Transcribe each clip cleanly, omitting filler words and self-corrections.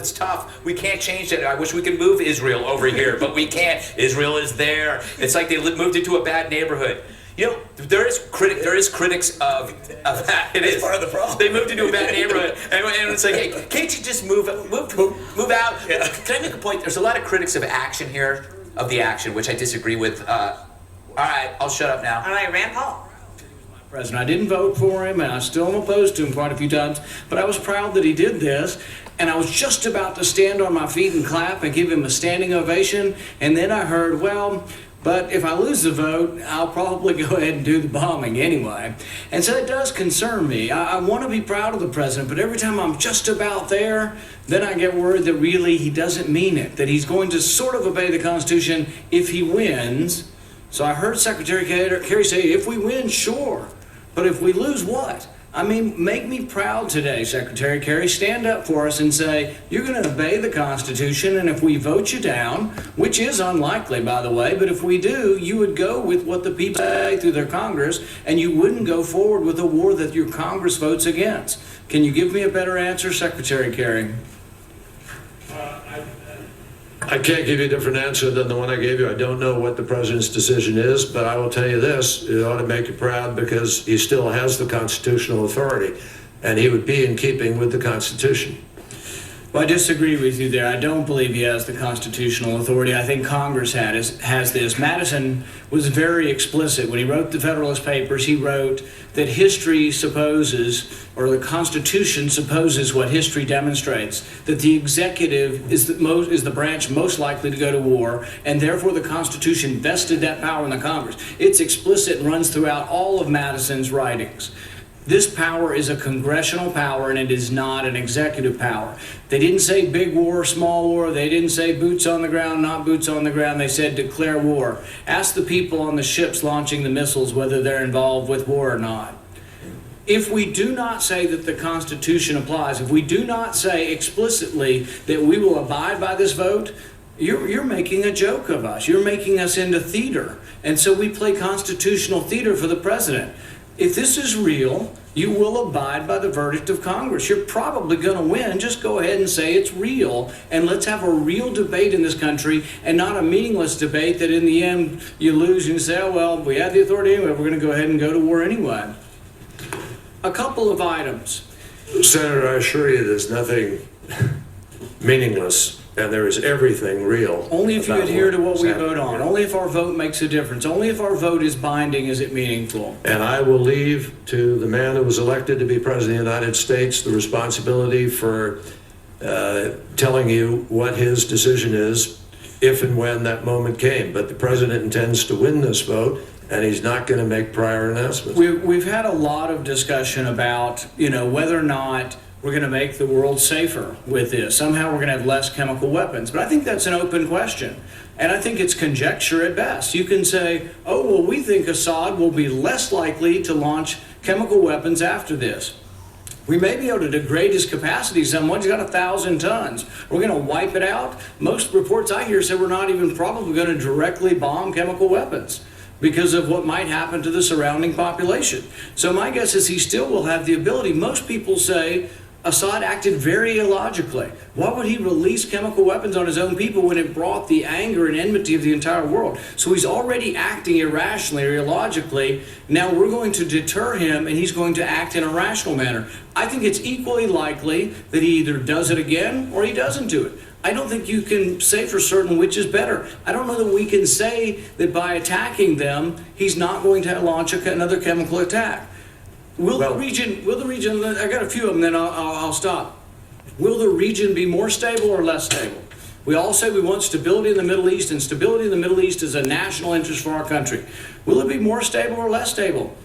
It's tough. We can't change it. I wish we could move Israel over here, but we can't. Israel is there. It's like they moved into a bad neighborhood. You know, there is critics of that. It is part of the problem. They moved into a bad neighborhood, and it's like, hey, can't you just move out? Yeah. Can I make a point? There's a lot of critics of action here, of the action, which I disagree with. All right, I'll shut up now. All right, Rand Paul. President. I didn't vote for him, and I still am opposed to him quite a few times, but I was proud that he did this, and I was just about to stand on my feet and clap and give him a standing ovation, and then I heard, well, but if I lose the vote, I'll probably go ahead and do the bombing anyway. And so it does concern me. I want to be proud of the president, but every time I'm just about there, then I get worried that really he doesn't mean it, that he's going to sort of obey the Constitution if he wins. So I heard Secretary Kerry say, if we win, sure. But if we lose, what? I mean, make me proud today, Secretary Kerry. Stand up for us and say, you're going to obey the Constitution, and if we vote you down, which is unlikely, by the way, but if we do, you would go with what the people say through their Congress, and you wouldn't go forward with a war that your Congress votes against. Can you give me a better answer, Secretary Kerry? I can't give you a different answer than the one I gave you. I don't know what the president's decision is, but I will tell you this, it ought to make you proud because he still has the constitutional authority, and he would be in keeping with the Constitution. Well, I disagree with you there. I don't believe he has the constitutional authority. I think Congress has this. Madison was very explicit. When he wrote the Federalist Papers, he wrote that history supposes, or the Constitution supposes what history demonstrates, that the executive is the branch most likely to go to war, and therefore the Constitution vested that power in the Congress. It's explicit and runs throughout all of Madison's writings. This power is a congressional power, and it is not an executive power. They didn't say big war, small war. They didn't say boots on the ground, not boots on the ground. They said declare war. Ask the people on the ships launching the missiles whether they're involved with war or not. If we do not say that the Constitution applies, if we do not say explicitly that we will abide by this vote, you're making a joke of us. You're making us into theater. And so we play constitutional theater for the president. If this is real, you will abide by the verdict of Congress. You're probably going to win. Just go ahead and say it's real, and let's have a real debate in this country and not a meaningless debate that in the end you lose and you say, oh, well, we had the authority anyway. We're going to go ahead and go to war anyway. A couple of items. Senator, I assure you there's nothing meaningless, and there is everything real. Only if you adhere to what we vote on. Only if our vote makes a difference. Only if our vote is binding is it meaningful. And I will leave to the man who was elected to be President of the United States the responsibility for telling you what his decision is if and when that moment came. But the president intends to win this vote, and he's not going to make prior announcements. We've had a lot of discussion about, whether or not we're going to make the world safer with this. Somehow we're going to have less chemical weapons. But I think that's an open question. And I think it's conjecture at best. You can say, oh, well, we think Assad will be less likely to launch chemical weapons after this. We may be able to degrade his capacity somewhat. He's got 1,000 tons. We're going to wipe it out. Most reports I hear say we're not even probably going to directly bomb chemical weapons because of what might happen to the surrounding population. So my guess is he still will have the ability. Most people say Assad acted very illogically. Why would he release chemical weapons on his own people when it brought the anger and enmity of the entire world? So he's already acting irrationally or illogically. Now we're going to deter him, and he's going to act in a rational manner. I think it's equally likely that he either does it again or he doesn't do it. I don't think you can say for certain which is better. I don't know that we can say that by attacking them, he's not going to launch another chemical attack. Will the region, I got a few of them, then I'll stop. Will the region be more stable or less stable? We all say we want stability in the Middle East, and stability in the Middle East is a national interest for our country. Will it be more stable or less stable?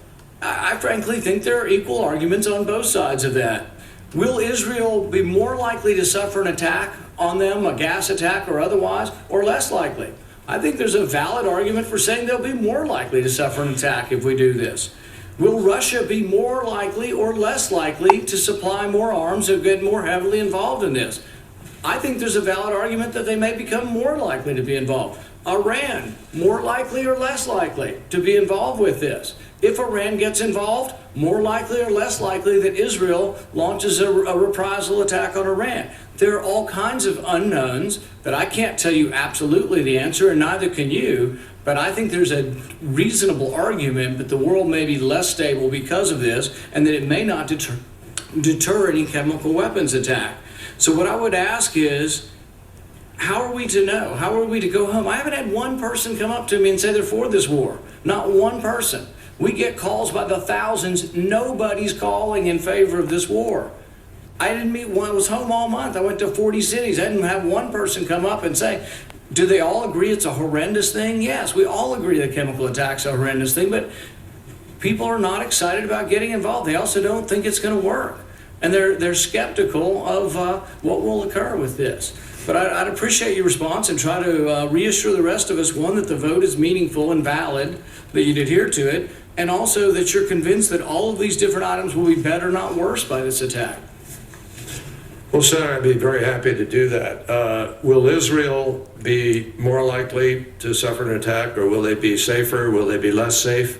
I frankly think there are equal arguments on both sides of that. Will Israel be more likely to suffer an attack on them, a gas attack or otherwise, or less likely? I think there's a valid argument for saying they'll be more likely to suffer an attack if we do this. Will Russia be more likely or less likely to supply more arms or get more heavily involved in this? I think there's a valid argument that they may become more likely to be involved. Iran, more likely or less likely to be involved with this. If Iran gets involved, more likely or less likely that Israel launches a reprisal attack on Iran. There are all kinds of unknowns that I can't tell you absolutely the answer, and neither can you, but I think there's a reasonable argument that the world may be less stable because of this, and that it may not deter any chemical weapons attack. So what I would ask is, how are we to know? How are we to go home? I haven't had one person come up to me and say they're for this war. Not one person. We get calls by the thousands. Nobody's calling in favor of this war. I didn't meet one. I was home all month. I went to 40 cities. I didn't have one person come up and say, do they all agree it's a horrendous thing? Yes, we all agree that chemical attacks are a horrendous thing, but people are not excited about getting involved. They also don't think it's going to work. And they're skeptical of what will occur with this. But I'd appreciate your response and try to reassure the rest of us, one, that the vote is meaningful and valid, that you'd adhere to it, and also that you're convinced that all of these different items will be better, not worse, by this attack. Well, Senator, I'd be very happy to do that. Will Israel be more likely to suffer an attack, or will they be safer? Will they be less safe?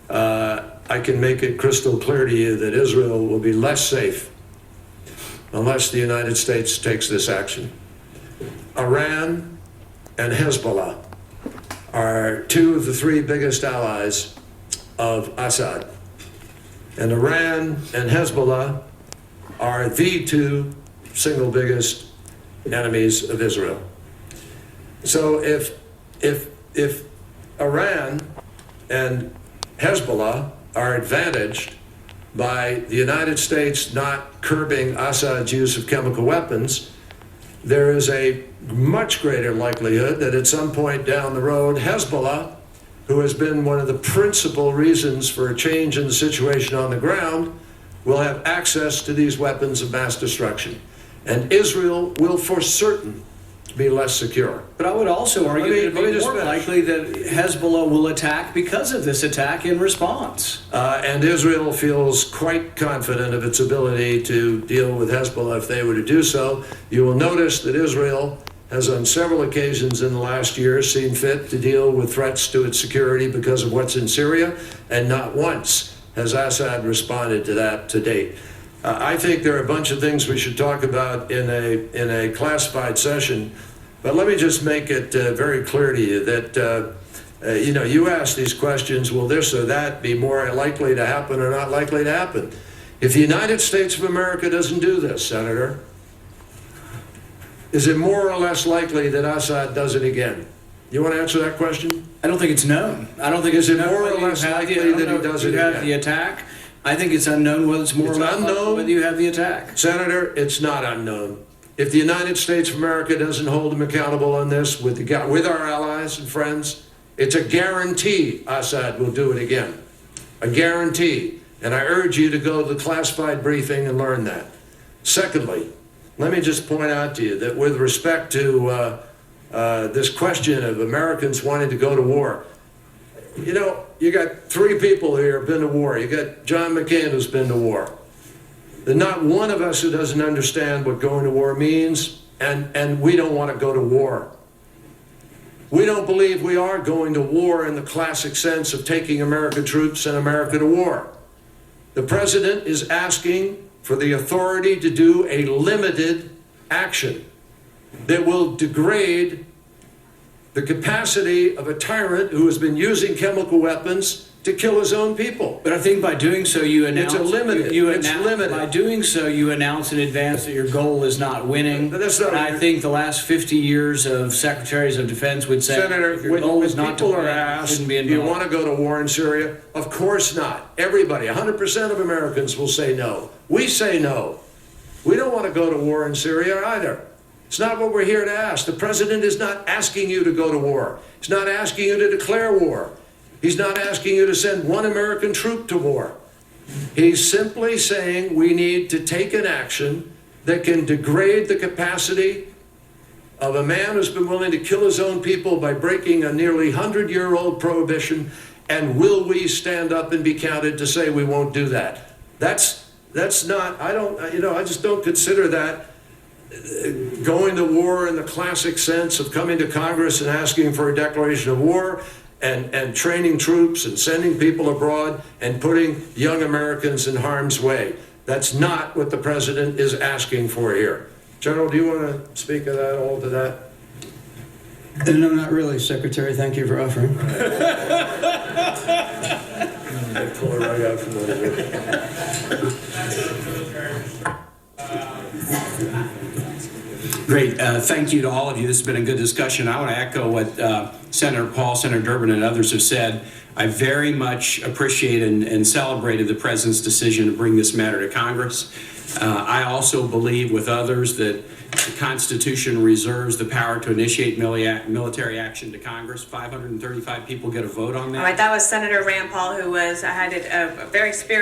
I can make it crystal clear to you that Israel will be less safe unless the United States takes this action. Iran and Hezbollah are two of the three biggest allies of Assad. And Iran and Hezbollah are the two single biggest enemies of Israel. So if Iran and Hezbollah are advantaged by the United States not curbing Assad's use of chemical weapons, there is a much greater likelihood that at some point down the road, Hezbollah, who has been one of the principal reasons for a change in the situation on the ground, will have access to these weapons of mass destruction. And Israel will for certain be less secure. But I would also argue that it would be more likely that Hezbollah will attack because of this attack in response. And Israel feels quite confident of its ability to deal with Hezbollah if they were to do so. You will notice that Israel has on several occasions in the last year seen fit to deal with threats to its security because of what's in Syria, and not once has Assad responded to that to date. I think there are a bunch of things we should talk about in a classified session, but let me just make it very clear to you that you ask these questions, will this or that be more likely to happen or not likely to happen? If the United States of America doesn't do this, Senator, is it more or less likely that Assad does it again? You want to answer that question? I don't think it's known. I don't think it's known. Is it more or less likely that he does it again? You have the attack. I think it's unknown whether it's more or less likely whether you have the attack. Senator, it's not unknown. If the United States of America doesn't hold them accountable on this with our allies and friends, it's a guarantee Assad will do it again. A guarantee. And I urge you to go to the classified briefing and learn that. Secondly, let me just point out to you that with respect to this question of Americans wanting to go to war, you got three people here who've been to war. You got John McCain, who's been to war. There's not one of us who doesn't understand what going to war means, and we don't want to go to war. We don't believe we are going to war in the classic sense of taking American troops and America to war. The president is asking for the authority to do a limited action that will degrade the capacity of a tyrant who has been using chemical weapons to kill his own people. But I think by doing so, you announce... It's limited. By doing so, you announce in advance that your goal is not winning. That's not. And I think the last 50 years of secretaries of defense would say, Senator, if your goal is not to people are win, asked, shouldn't be do you involved. want to go to war in Syria? Of course not. Everybody, 100% of Americans will say no. We say no. We don't want to go to war in Syria either. It's not what we're here to ask. The president is not asking you to go to war. He's not asking you to declare war. He's not asking you to send one American troop to war. He's simply saying we need to take an action that can degrade the capacity of a man who's been willing to kill his own people by breaking a nearly 100-year-old prohibition. And will we stand up and be counted to say we won't do that? That's not, I just don't consider that going to war in the classic sense of coming to Congress and asking for a declaration of war and training troops and sending people abroad and putting young Americans in harm's way. That's not what the president is asking for here. General, do you want to speak of that, all to that? No, not really, Secretary. Thank you for offering. Pull it right out from under here. Great. Thank you to all of you. This has been a good discussion. I want to echo what Senator Paul, Senator Durbin, and others have said. I very much appreciate and celebrated the President's decision to bring this matter to Congress. I also believe with others that the Constitution reserves the power to initiate military action to Congress. 535 people get a vote on that. All right, that was Senator Rand Paul, who had a very spirited